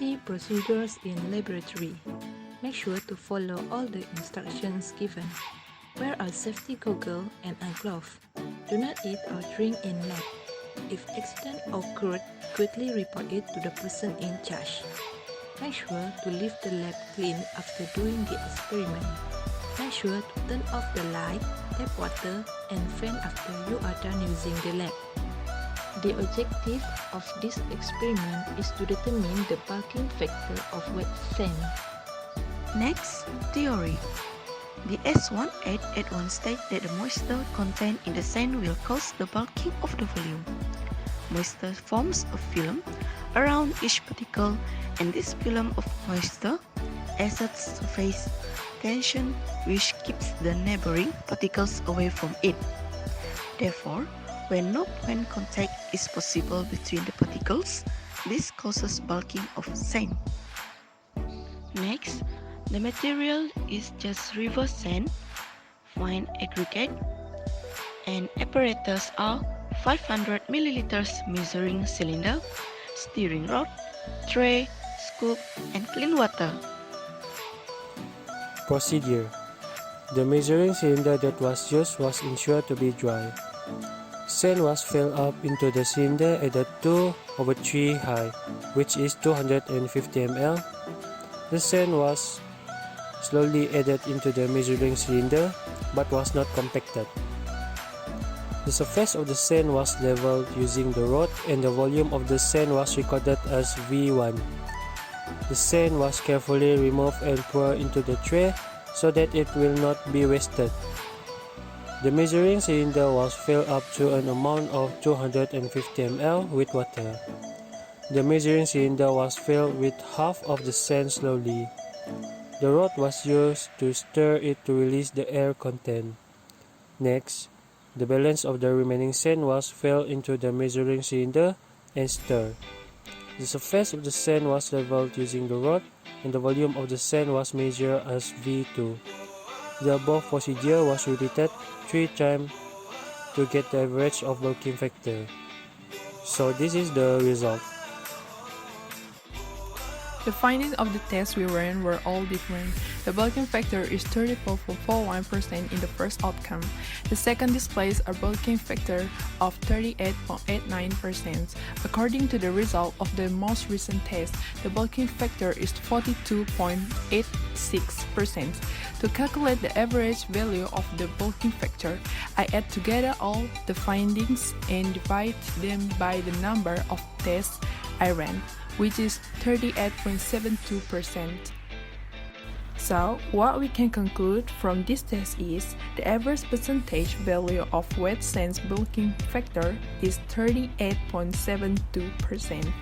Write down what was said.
Safety procedures in laboratory. Make sure to follow all the instructions given. Wear a safety goggle and a glove. Do not eat or drink in lab. If accident occurred, quickly report it to the person in charge. Make sure to leave the lab clean after doing the experiment. Make sure to turn off the light, tap water, and fan after you are done using the lab. The objective of this experiment is to determine the bulking factor of wet sand. Next, theory. The S18 at one stage that the moisture contained in the sand will cause the bulking of the volume. Moisture forms a film around each particle, and this film of moisture exerts surface tension which keeps the neighboring particles away from it. Therefore, when no point contact is possible between the particles, this causes bulking of sand. Next, the material is just river sand, fine aggregate, and apparatus are 500 ml measuring cylinder, steering rod, tray, scoop, and clean water. Procedure. The measuring cylinder that was used was ensured to be dry. Sand was filled up into the cylinder at a 2/3 high, which is 250 ml. The sand was slowly added into the measuring cylinder, but was not compacted. The surface of the sand was leveled using the rod, and the volume of the sand was recorded as V1. The sand was carefully removed and poured into the tray so that it will not be wasted. The measuring cylinder was filled up to an amount of 250 ml with water. The measuring cylinder was filled with half of the sand slowly. The rod was used to stir it to release the air content. Next, the balance of the remaining sand was filled into the measuring cylinder and stirred. The surface of the sand was leveled using the rod, and the volume of the sand was measured as V2. The above procedure was repeated 3 times to get the average of bulking factor. So this is the result. The findings of the test we ran were all different. The bulking factor is 34.41% in the first outcome. The second displays a bulking factor of 38.89%. According to the result of the most recent test, the bulking factor is 42.86%. To calculate the average value of the bulking factor, I add together all the findings and divide them by the number of tests I ran, which is 38.72%. So, what we can conclude from this test is the average percentage value of wet sand's bulking factor is 38.72%.